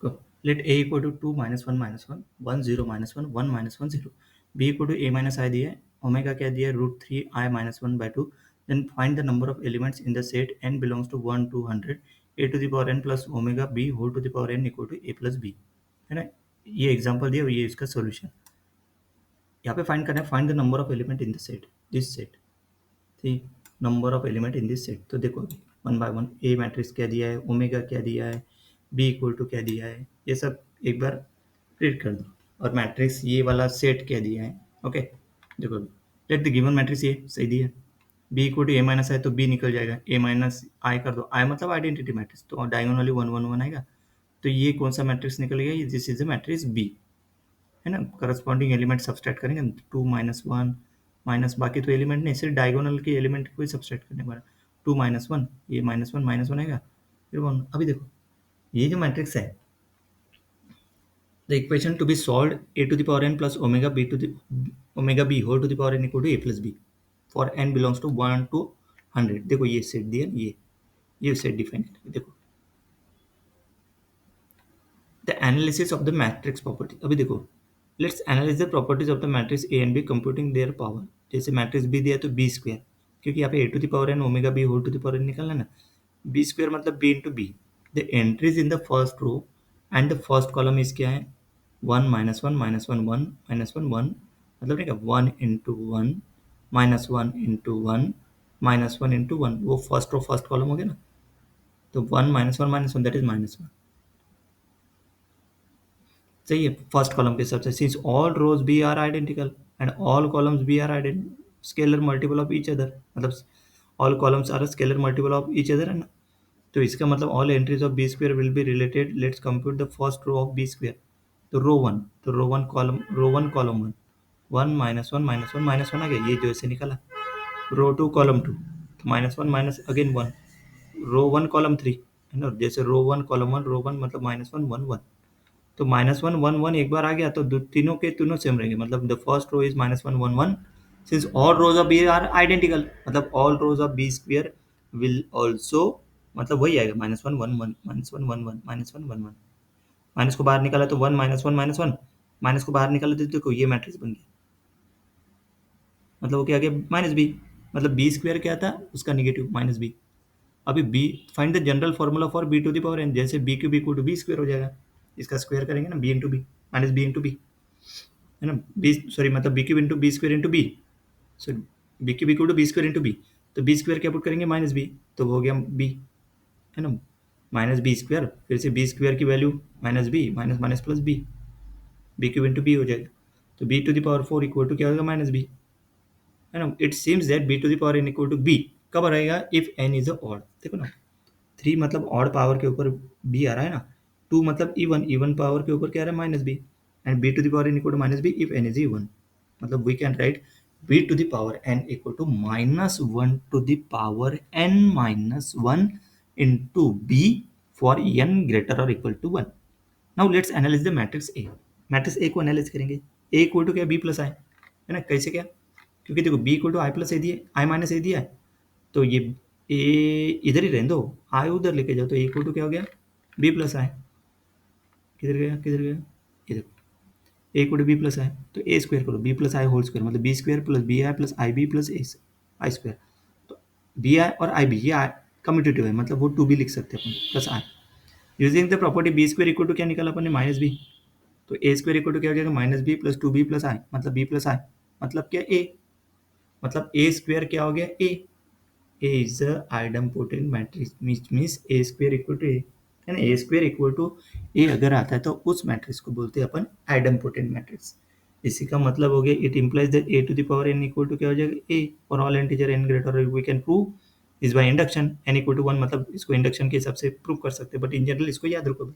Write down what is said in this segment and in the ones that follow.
देखो, late a equal to 2 -1 -1 1 0 -1 1 -1 0, b equal to a minus I दिया है, omega क्या दिया है √3 i -1/2, then find the number of elements in the set n belongs to 1 to 100 a to the power n plus omega b whole to the power n equal to a plus b, है ना। ये example दिया, ये इसका solution. यहाँ पे find करना है, find the number of element in the set, this set, ठीक, number of element in this set. तो देखो अभी one by one, A matrix क्या दिया है, ओमेगा क्या दिया है, बी इक्वल टू क्या दिया है, ये सब एक बार रीड कर दो, और मैट्रिक्स ये वाला सेट क्या दिया है। ओके, देखो अभी लेट द गिवन मैट्रिक्स ये सही दिया है, B equal to A minus I, तो बी निकल जाएगा, ए माइनस आई कर दो, आई मतलब आइडेंटिटी मैट्रिक्स, तो डायगोनली 1 1 1 आएगा, तो ये कौन सा मैट्रिक्स निकल गया, this is the matrix B, है ना। करस्पॉन्डिंग एलिमेंट सब्सट्रैक्ट करेंगे, 2 -1 माइनस, बाकी तो एलिमेंट नहीं, सिर्फ डायगोनल के एलिमेंट को ही सब्सट्रैक्ट करने वाला, 2 -1, ये -1 आएगा, फिर 1। अभी देखो ये जो मैट्रिक्स है, the equation to be solve a to the power n plus omega b to the omega b whole to the power n equal to a plus b for n belongs to 1 to 100। देखो ये set दिया, ये set define करेंगे। देखो the analysis of the matrix property, अभी देखो let's analyse the properties of the matrix A and B computing their power. जैसे matrix B दिया तो बी स्क्वायर, क्योंकि यहाँ पे A to the power n omega B whole to the power n निकलना ना, बी स्क्वायर मतलब B into B. The entries in the first row and the first column is क्या है, 1 -1 -1 1 -1 1, मतलब नहीं क्या 1 इंटू 1 -1 इंटू 1 -1 इंटू 1, वो first row first column हो गया ना, तो 1 -1 दैट इज -1, सही है। फर्स्ट कॉलम के हिसाब से, since all rows B are identical and all columns B are scalar multiple of each other, मतलब all columns are scalar multiple of each other, है ना। तो इसका मतलब all entries of B square will be related. Let's compute the first row of B square, तो row one, तो row one column one, 1 -1 -1 -1 आ गया, ये जो ऐसे निकला। Row two column to, -1 minus again 1, row one column three, है ना, जैसे रो वन कॉलम वन, रो वन मतलब -1 1 1, तो -1 1 1 एक बार आ गया तो तीनों के तीनों सेम रहेंगे, मतलब the first row is -1 1 1, since all rows of B are identical, मतलब all rows of B square will also, मतलब वही आएगा -1 1 1 -1 1 1 -1 1 1, माइनस को बाहर निकाला तो 1 -1 -1, माइनस को बाहर निकाला तो देखो ये मैट्रिक्स बन गया, मतलब वो क्या आ गया माइनस बी, मतलब बी स्क्वायर क्या था उसका निगेटिव माइनस बी। अभी B, find the general formula for B to the power n, जैसे B cube equal to B square हो जाएगा, इसका स्क्वायर करेंगे ना, B into B minus B into B, है ना, बी सॉरी मतलब B cube into B square into B, sorry B cube equal to B square into B, तो B square क्या पुट करेंगे माइनस बी, तो वो हो गया बी, है ना, माइनस बी स्क्वायर, फिर से बी स्क्वायर की value minus B, minus minus plus B cube into B हो जाएगा, तो B to the power 4 equal to क्या होगा माइनस बी, है ना। It seems that B to the power N equal to B कब रहेगा, if N is a odd. देखो ना, 3 मतलब ऑड पावर के ऊपर बी आ रहा है ना, 2 मतलब इवन, इवन पावर के ऊपर क्या आ रहा है minus B, and B to the power N equal to minus B if N is even, मतलब we can write B to the power N equal to -1 to the power n -1 into B for n greater और equal to 1। Now let's analyse the matrix A. Matrix A को analyse करेंगे, A equal to क्या, B plus I, है ना। कैसे क्या, क्योंकि देखो B equal to I plus A दिया, आई माइनस ए दिया है, तो ये ए इधर ही रहने दो, आई उधर लेके जाओ, तो ए इक्वल टू क्या हो गया बी प्लस आई, किधर गया किधर गया, इधर, A equal to B plus I, तो ए स्क्वायर करो, B plus I whole square मतलब B square plus B I plus I B plus A I square, तो बी आई और आई बी ये आई कम्यूटेटिव है, मतलब वो टू बी लिख सकते हैं अपन plus I. Using the property B square equal to क्या निकाला अपन ने माइनस बी, तो ए स्क्वायर इक्वल टू क्या हो जाएगा minus B plus two B plus I, मतलब बी प्लस आई मतलब क्या ए, मतलब ए स्क्वायर क्या हो गया ए, A is a idempotent matrix which means A square equal to A, है ना। A square equal to A अगर आता है तो उस मैट्रिक्स को बोलते हैं अपन idempotent मैट्रिक्स। इसी का मतलब हो गया it implies that A to the power n equal to क्या हो जाएगा A for all integer n greater or we can prove is by induction n equal to 1, मतलब इसको इंडक्शन के हिसाब से प्रूव कर सकते हैं, बट इन जनरल इसको याद रखो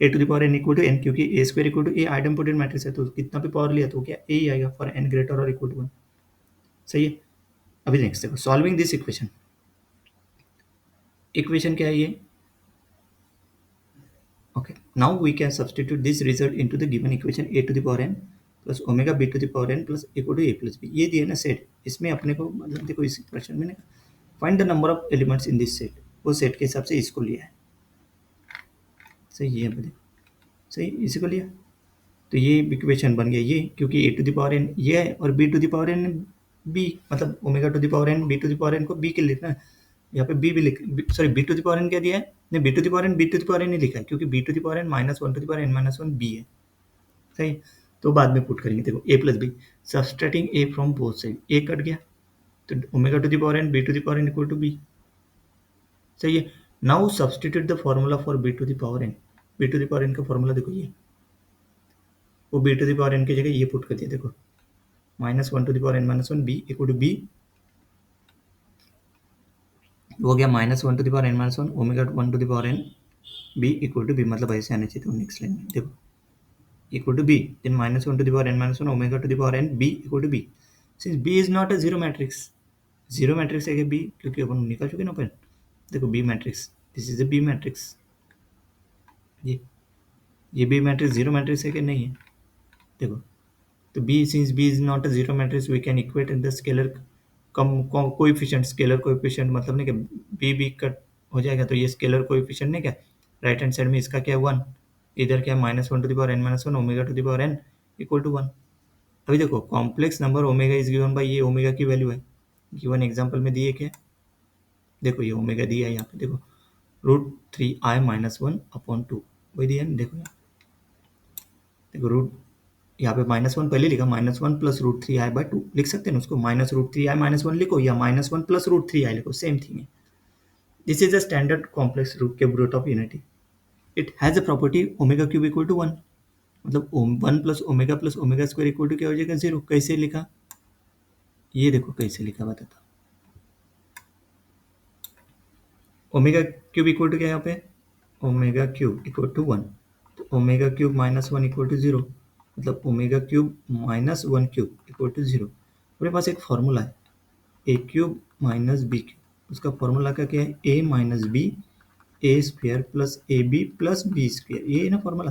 A to the power n equal to n, क्योंकि A square equal to A idempotent matrix है तो कितना भी पावर लिया तो क्या A ही आएगा for n greater or equal to 1, सही है। अभी नेक्स्ट देखो सॉल्विंग दिस इक्वेशन, इक्वेशन क्या है ये, okay now we can substitute this result into the given equation a to the power n plus omega b to the power n plus equal to a plus b, ये दिया ना set, इसमें अपने को मतलब देखो इस क्वेश्चन में ना find the number of elements in this set, वो सेट के हिसाब से इसको लिया है, सही है यहाँ पे सही इसी को लिया तो ये इक्वेशन बन गया ये क्योंकि a to the power n ये है और b to the power N b मतलब omega to the power N b to the power n को बी के लिखना है यहाँ पे बी भी लिख sorry b to the power n क्या दिया है नहीं b to the power N b to the power n ही लिखा है क्योंकि b to the power N minus one to the power N minus one b है सही तो बाद में पुट करेंगे देखो a plus b subtracting a from both side a cut गया तो omega to the power N b to the power N equal to b सही है now substitute the formula for B to the power N b to the power n का formula देखो ये वो b to the power n की जगह ये put कर दिया देखो minus one to the power N minus one B equal to B हो गया minus one to the power N minus one omega one to the power N B equal to B मतलब ऐसे आने चाहिए तो नेक्स्ट लाइन में देखो equal to b then minus 1 to the power n minus 1 omega to the power n b equal to b since b is not a zero matrix zero matrix है क्या b क्योंकि अपन निकाल चुके ना अपन देखो b matrix this is a b matrix ये b matrix zero matrix है कि नहीं है देखो तो b since b is not a zero matrix we can equate in the scalar coefficient scalar coefficient मतलब नहीं कि b कट हो जाएगा तो ये स्केलर कोएफिशिएंट नहीं क्या राइट हैंड साइड में इसका क्या है 1 इधर क्या है minus one to the power N minus one omega to the power N equal to 1 अभी देखो complex number omega is given by ये ओमेगा की वैल्यू है गिवन एग्जांपल में दिए क्या देखो ये ओमेगा दिया है यहाँ पे देखो root three i minus one upon two वही दिया है देखो देखो रूट यहाँ पे माइनस वन पहले लिखा minus one plus root three i by two लिख सकते हैं ना उसको minus root three i minus one लिखो या minus one plus root three i लिखो सेम थिंग है this is a standard complex root of unity it has a property omega cube equal to 1 मतलब one plus omega square equal to क्या हो जाएगा zero कैसे लिखा ये देखो कैसे लिखा बताता ओमेगा क्यूब इक्वल टू क्या यहाँ पे ओमेगा क्यूब इक्वल टू 1 तो omega cube minus one equal to zero मतलब omega cube minus one cube equal to zero मेरे पास एक फॉर्मूला है a cube minus b cube उसका फॉर्मूला का क्या है a minus b a square plus a b plus b square ये है ना फॉर्मूला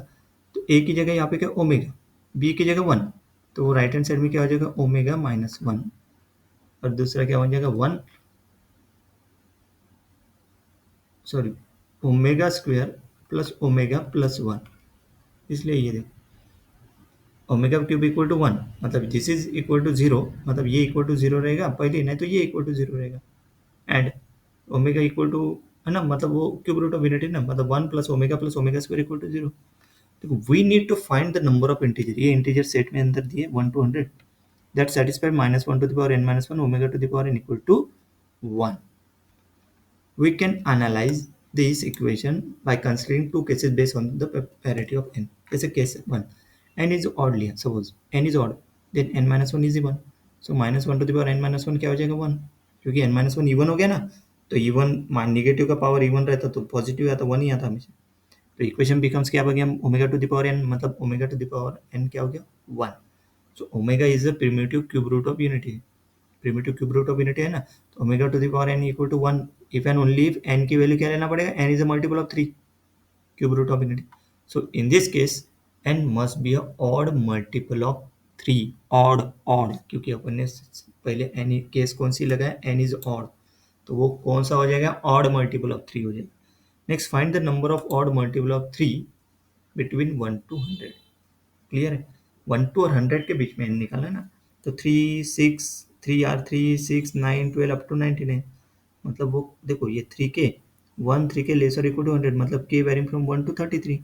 तो ए की जगह यहाँ पे क्या ओमेगा बी की जगह 1 तो राइट हैंड साइड में क्या हो जाएगा ओमेगा माइनस वन और दूसरा क्या हो जाएगा 1 sorry omega square plus omega plus 1 इसलिए ये देखो ओमेगा क्यूब इक्वल टू 1 मतलब this is equal to zero मतलब ये इक्वल टू जीरो रहेगा पहले नहीं तो ये इक्वल टू जीरो रहेगा एंड ओमेगा इक्वल टू है ना मतलब वो क्यूब रूट ऑफ यूनिटी ना मतलब 1 plus omega square equal to zero देखो we need to find the number of integer ये इंटीजर सेट में अंदर दिए 1 to 100 that satisfied minus 1 to the power n minus 1 omega to the power n equal to 1 we can analyze this equation by considering two cases based on the parity of n जैसे case 1 n is odd लिया suppose n is odd then n minus 1 is even so minus 1 to the power n minus 1 क्या हो जाएगा 1 क्योंकि n minus 1 even हो गया ना तो इवन नेगेटिव का पावर इवन रहता तो पॉजिटिव आता 1 ही आता हमेशा तो इक्वेशन बिकम्स क्या हो गया omega to the power n मतलब omega to the power n क्या हो गया 1 so omega is a primitive cube root of unity primitive cube root of unity है ना तो omega to the power n equal to 1 if and only if n की value क्या लेना पड़ेगा n is a multiple of 3 cube root of unity so in this case n must be a odd multiple of 3 odd odd क्योंकि अपन ने पहले n case कौन सी लगाया n is odd तो वो कौन सा हो जाएगा ऑड मल्टीपल ऑफ 3 हो जाएगा next find the number of odd multiple of 3 between 1 to 100 clear है 1 to और 100 के बीच में n निकाला ना तो 3 6 3 आर 3 6 9 12 अप टू 99 मतलब वो देखो ये 3 के 1 3 के लेसर इक्वल टू 100 मतलब के वेरिंग फ्रॉम 1 to 33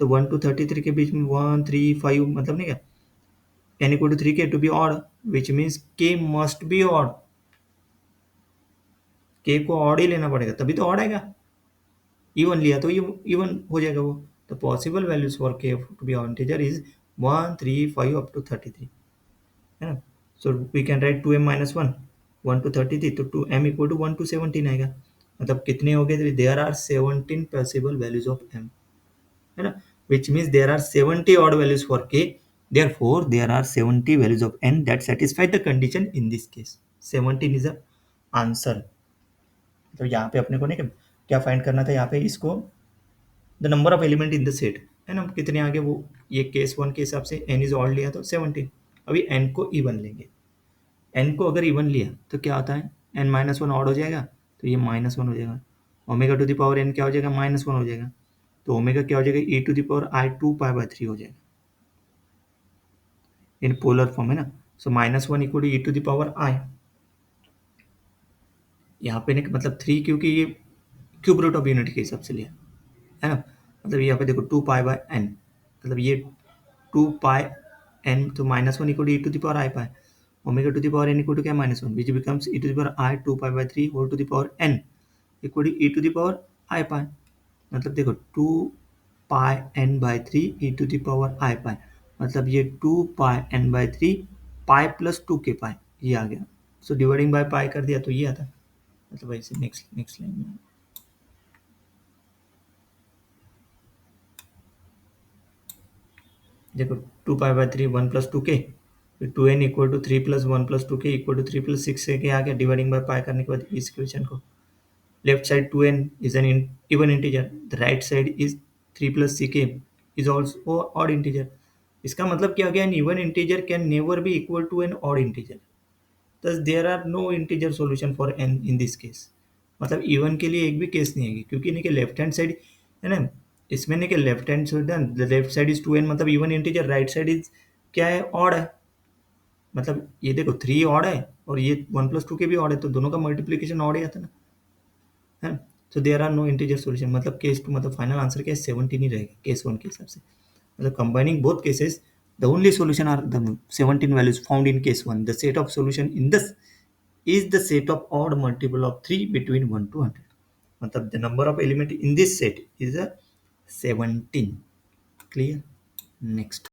तो 1 to 33 के बीच में 1 3 5 मतलब नहीं क्या n equal to 3 K to be odd which means K must be odd K को ऑड ही लेना पड़ेगा तभी तो ऑड आएगा इवन लिया तो ये इवन हो जाएगा वो the possible values for k to be integer is 1 3 5 up to 33 है ना so we can write 2m minus 1 1 to 33 तो 2m equal to 1 to 17 आएगा मतलब कितने हो गए there are 17 possible values of m है ना which means there are 70 odd values for k therefore there are 70 values of n that satisfy the condition in this case 17 is the answer तो यहाँ पे अपने को नहीं क्या फाइंड करना था यहाँ पे इसको the number of element in the set है ना कितने आगे वो ये केस 1 के हिसाब से n इज ऑड लिया तो 17 अभी n को इवन लेंगे n को अगर इवन लिया तो क्या आता है n माइनस वन ऑड हो जाएगा तो ये माइनस वन हो जाएगा omega to the power n क्या हो जाएगा माइनस वन हो जाएगा तो ओमेगा क्या हो जाएगा, e to the power I 2π/3 हो जाएगा इन पोलर फॉर्म है ना। So -1 equal to e to the power I, यहाँ पे नहीं मतलब 3 क्योंकि ये क्यूब रूट ऑफ यूनिट के हिसाब से लिया है ना। मतलब यहाँ पे देखो 2π/n, मतलब ये 2π(n) तो -1 equal to e to the power I pi, omega to the power n equal to क्या -1 which becomes e to the power I 2π/3 whole to the power n equal to e to the power I pi. मतलब देखो 2πn/3 e to the power I pi, मतलब ये 2πn/3 pi plus 2k पाई ये आ गया। So dividing by pi कर दिया तो ये आता, मतलब ऐसे नेक्स्ट लाइन में देखो 2π/3 1 प्लस 2k, फिर 2n equal to 3 plus 1 plus 2k equal to 3 plus 6 K आ गया। डिवाइडिंग बाय पाई करने के बाद इस इक्वेशन को left side 2n is an even integer, the right side is 3 plus ck is also odd integer। इसका मतलब क्या हो गया, an even integer can never be equal to an odd integer, thus there are no integer solution for n in this case। मतलब even के लिए एक भी केस नहीं है, क्योंकि नहीं कि लेफ्ट हैंड साइड है ना, इसमें नहीं कि left hand side left side is 2n मतलब even integer, right side is क्या है, ऑड है। मतलब ये देखो 3 ऑड है और ये 1 प्लस 2 के भी ऑड है, तो दोनों का मल्टीप्लीकेशन ऑड ही आता ना, है। So there are no integer solution, मतलब केस 2 मतलब फाइनल आंसर क्या है 17 ही रहेगा केस 1 के हिसाब से। मतलब combining both cases the only solution are the 17 values found in case 1। The set of solution in this is the set of odd multiple of 3 between 1 to 100। मतलब the number of element in this set is a 17। clear? Next